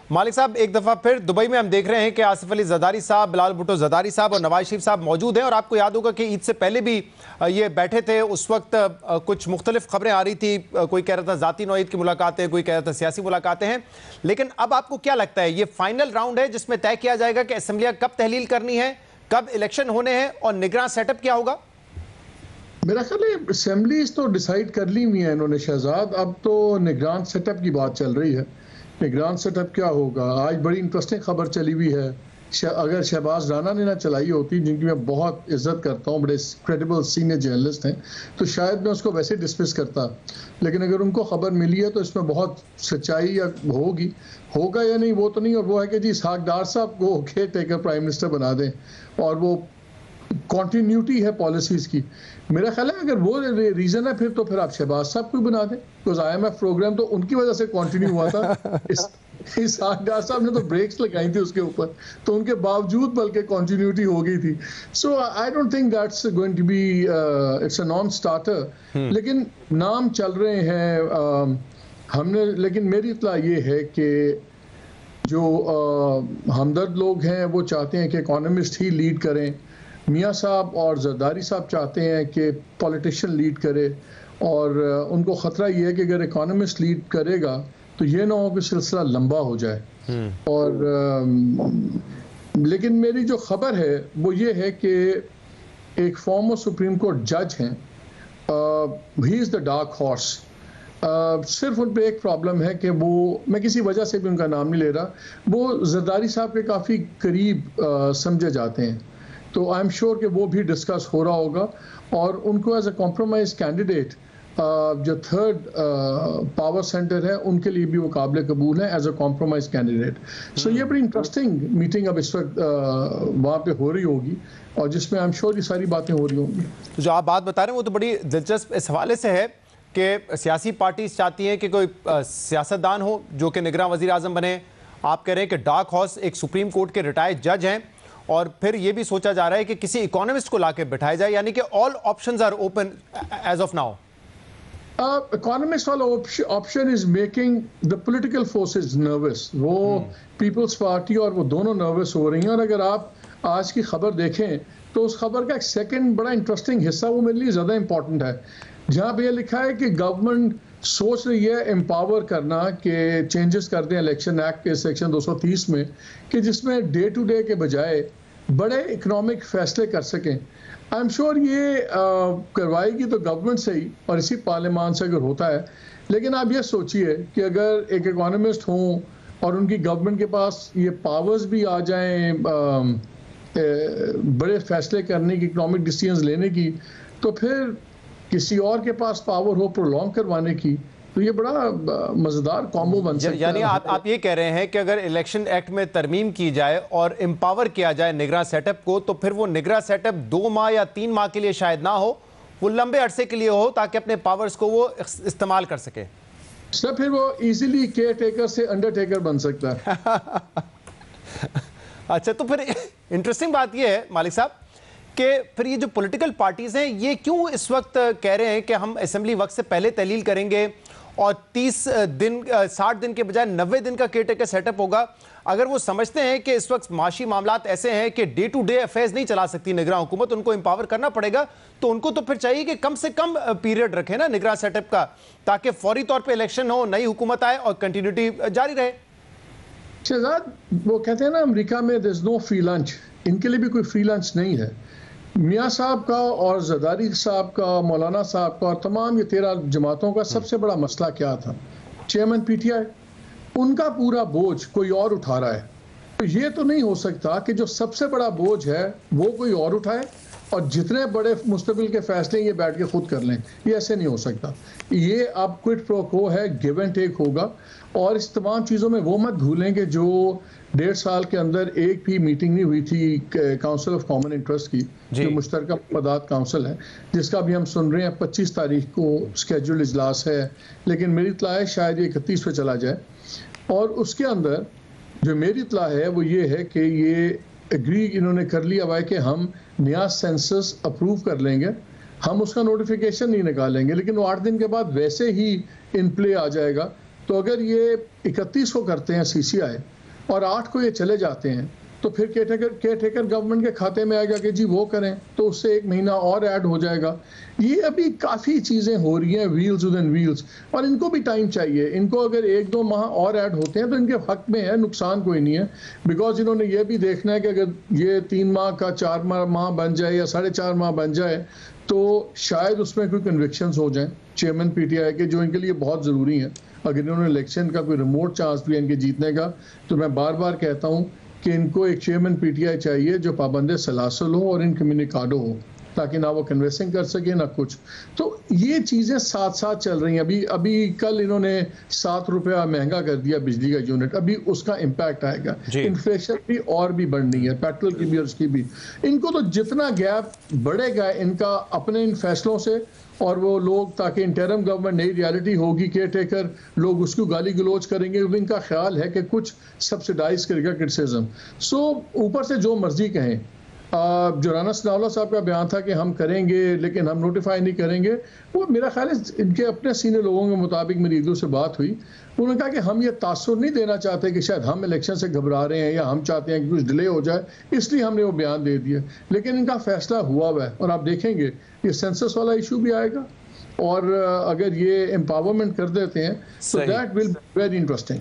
मालिक साहब, एक दफा फिर दुबई में हम देख रहे हैं कि आसिफ अली जरदारी साहब, बिलावल भुट्टो जरदारी साहब और नवाज शरीफ साहब मौजूद हैं। और आपको याद होगा कि ईद से पहले भी ये बैठे थे। उस वक्त कुछ मुख्तलिफ खबरें आ रही थी, कोई कह रहा था ज़ाती नौईयत की मुलाकातें, कोई कह रहा था सियासी मुलाकातें हैं। लेकिन अब आपको क्या लगता है, ये फाइनल राउंड है जिसमें तय किया जाएगा कि असम्बलियाँ कब तहलील करनी है, कब इलेक्शन होने हैं और निगरान सेटअप क्या होगा? मेरा ख्याल है असेंबलीज तो डिसाइड कर ली हुई है इन्होंने शहजाद। अब तो निगरान सेटअप की बात चल रही है। निगरान सेटअप क्या होगा? आज बड़ी इंटरेस्टिंग खबर चली हुई है। अगर शहबाज राना ने ना चलाई होती, जिनकी मैं बहुत इज्जत करता हूँ, बड़े क्रेडिबल सीनियर जर्नलिस्ट हैं, तो शायद मैं उसको वैसे डिसमिस करता। लेकिन अगर उनको खबर मिली है तो इसमें बहुत सच्चाई होगी, होगा या नहीं वो तो नहीं। और वो है कि जी इसहाक डार साहब को केयर टेकर प्राइम मिनिस्टर बना दें और वो कॉन्टीन्यूटी है पॉलिसीज की। मेरा ख्याल है अगर वो रीजन है फिर तो फिर आप शहबाज साहब को बना दें, बिकॉज IMF प्रोग्राम तो उनकी वजह से कंटिन्यू हुआ था। इस डार साहब ने तो ब्रेक्स लगाई थी उसके ऊपर, तो उनके बावजूद बल्कि कंटिन्यूटी हो गई थी। So I don't think that's going to be it's a non starter. लेकिन नाम चल रहे हैं हमने। लेकिन मेरी इत्तला ये है कि जो हमदर्द लोग हैं वो चाहते हैं कि इकोनॉमिस्ट ही लीड करें। मियाँ साहब और जरदारी साहब चाहते हैं कि पॉलिटिशियन लीड करे। और उनको ख़तरा ये है कि अगर इकोनॉमिस्ट लीड करेगा तो ये ना हो कि सिलसिला लंबा हो जाए। और लेकिन मेरी जो खबर है वो ये है कि एक फॉर्मर सुप्रीम कोर्ट जज हैं, he is the dark horse. सिर्फ उन पर एक प्रॉब्लम है कि वो, मैं किसी वजह से भी उनका नाम नहीं ले रहा, वो जरदारी साहब के काफ़ी करीब समझे जाते हैं। तो आई एम श्योर कि वो भी डिस्कस हो रहा होगा और उनको एज अ कॉम्प्रोमाइज कैंडिडेट जो थर्ड पावर सेंटर है उनके लिए भी वो काबिल कबूल है एज अ कॉम्प्रोमाइज कैंडिडेट। सो ये बड़ी इंटरेस्टिंग मीटिंग अब इस वक्त वहाँ पे हो रही होगी और जिसमें आई एम श्योर ये सारी बातें हो रही होंगी। तो जो आप बात बता रहे हैं वो तो बड़ी दिलचस्प इस हवाले से है कि सियासी पार्टीज चाहती हैं कि कोई सियासतदान हो जो कि निगरान वज़ीर आज़म बने। आप कह रहे हैं कि डार्क हॉर्स एक सुप्रीम कोर्ट के रिटायर्ड जज हैं। और फिर ये भी सोचा जा रहा है कि किसी इकोनॉमिस्ट को लाके बिठाया जाए, यानी कि all options are open as of now. Economist वाला option is making the political forces nervous. वो पीपल्स पार्टी और वो दोनों नर्वस हो रही हैं। और अगर आप आज की खबर देखें तो उस खबर का एक सेकंड बड़ा इंटरेस्टिंग हिस्सा वो मेरे लिए ज़्यादा इंपॉर्टेंट है, जहाँ पे ये लिखा है कि गवर्नमेंट सोच रही है एम्पावर करना कि चेंजेस कर दें इलेक्शन एक्ट के सेक्शन 230 में, कि जिसमें डे टू डे के बजाय बड़े इकोनॉमिक फैसले कर सकें। आई एम श्योर ये करवाएगी तो गवर्नमेंट से ही और इसी पार्लियामान से अगर होता है। लेकिन आप ये सोचिए कि अगर एक इकोनॉमिस्ट हों और उनकी गवर्नमेंट के पास ये पावर्स भी आ जाएं बड़े फैसले करने की, इकोनॉमिक डिसीजंस लेने की, तो फिर किसी और के पास पावर हो प्रोलॉन्ग करवाने की, तो ये बड़ा मजेदार कॉम्बो बन सकता है। यानी आप ये कह रहे हैं कि अगर इलेक्शन एक्ट में तरमीम की जाए और एम्पावर किया जाए निगरान सेटअप को, तो फिर वो निगरान सेटअप 2 माह या 3 माह के लिए शायद ना हो, वो लंबे अरसे के लिए हो, ताकि अपने पावर्स को वो इस्तेमाल कर सके। सर फिर वो इजीली केयर टेकर से अंडरटेकर बन सकता है। अच्छा, तो फिर इंटरेस्टिंग बात ये है मालिक साहब कि फिर ये जो पॉलिटिकल पार्टीज हैं ये क्यों इस वक्त कह रहे हैं कि हम असेंबली वक्त से पहले तहलील करेंगे और 60 दिन के बजाय 90 दिन का केयरटेकर सेटअप होगा। अगर वो समझते हैं कि इस वक्त माशी मामलात ऐसे हैं कि डे टू डे अफेयर्स नहीं चला सकती निगरान हुकूमत, उनको एम्पावर करना पड़ेगा, तो उनको तो फिर चाहिए कि कम से कम पीरियड रखें ना निगरान सेटअप का, ताकि फौरी तौर पर इलेक्शन हो, नई हुकूमत आए और कंटिन्यूटी जारी रहे। शहजाद, वो कहते हैं ना अमेरिका में there is no free lunch, इनके लिए भी कोई फ्री लंच नहीं है। मियाँ साहब का और जरदारी साहब का, मौलाना साहब का और तमाम ये 13 जमातों का सबसे बड़ा मसला क्या था? चेयरमैन PTI, उनका पूरा बोझ कोई और उठा रहा है। तो ये तो नहीं हो सकता कि जो सबसे बड़ा बोझ है वो कोई और उठाए और जितने बड़े मुस्तबिल के फैसले ये बैठ के खुद कर लें। ये ऐसे नहीं हो सकता। ये अब क्विड प्रो को है, गिव एंड टेक होगा। और इस तमाम चीज़ों में वो मत भूलें कि जो 1.5 साल के अंदर एक भी मीटिंग नहीं हुई थी काउंसिल ऑफ कॉमन इंटरेस्ट की, जो मुश्तरका मफादात काउंसिल है, जिसका भी हम सुन रहे हैं 25 तारीख को स्केड्यूल इजलास है, लेकिन मेरी इत्तला है शायद ये 31 पे चला जाए। और उसके अंदर जो मेरी इत्तला है वो ये है कि ये एग्री इन्होंने कर लिया हुआ है कि हम नया सेंसस अप्रूव कर लेंगे, हम उसका नोटिफिकेशन नहीं निकालेंगे, लेकिन वो 8 दिन के बाद वैसे ही इन प्ले आ जाएगा। तो अगर ये 31 को करते हैं CCI और 8 को ये चले जाते हैं तो फिर केयरटेकर गवर्नमेंट के खाते में आएगा कि जी वो करें, तो उससे 1 महीना और ऐड हो जाएगा। ये अभी काफ़ी चीज़ें हो रही हैं व्हील्स विद व्हील्स, और इनको भी टाइम चाहिए। इनको अगर 1-2 माह और ऐड होते हैं तो इनके हक में है, नुकसान कोई नहीं है। बिकॉज इन्होंने ये भी देखना है कि अगर ये 3 माह का 4 माह बन जाए या 4.5 माह बन जाए तो शायद उसमें कोई कन्विक्शंस हो जाएं चेयरमैन पीटीआई के, जो इनके लिए बहुत ज़रूरी है। अगर इन्होंने इलेक्शन का कोई रिमोट चांस भी है इनके जीतने का, तो मैं बार बार कहता हूँ कि इनको एक चेयरमैन पीटीआई चाहिए जो पाबंद सलासल हो और इनकम्युनिकाडो हो, ताकि ना वो कन्वेंसिंग कर सके ना कुछ। तो ये चीज़ें साथ साथ चल रही हैं। अभी कल इन्होंने 7 रुपया महंगा कर दिया बिजली का यूनिट, अभी उसका इम्पैक्ट आएगा। इन्फ्लेशन भी और भी बढ़नी है, पेट्रोल की भी और उसकी भी। इनको तो जितना गैप बढ़ेगा इनका अपने इन फैसलों से, और वो लोग ताकि इंटरम गवर्नमेंट नई रियलिटी होगी, केयरटेकर लोग उसको गाली गलोच करेंगे, इनका ख्याल है कि कुछ सब्सिडाइज करेगा क्रिटिसिज्म। सो ऊपर से जो मर्जी कहें, जो राना सनाउल्लाह साहब का बयान था कि हम करेंगे लेकिन हम नोटिफाई नहीं करेंगे, वो मेरा ख्याल है इनके अपने सीनियर लोगों के मुताबिक मेरी ईदू से बात हुई, उन्होंने कहा कि हम ये तासुर नहीं देना चाहते कि शायद हम इलेक्शन से घबरा रहे हैं या हम चाहते हैं कि कुछ डिले हो जाए, इसलिए हमने वो बयान दे दिया। लेकिन इनका फैसला हुआ हुआ है, और आप देखेंगे ये सेंसस वाला इशू भी आएगा, और अगर ये एम्पावरमेंट कर देते हैं तो that will be very interesting.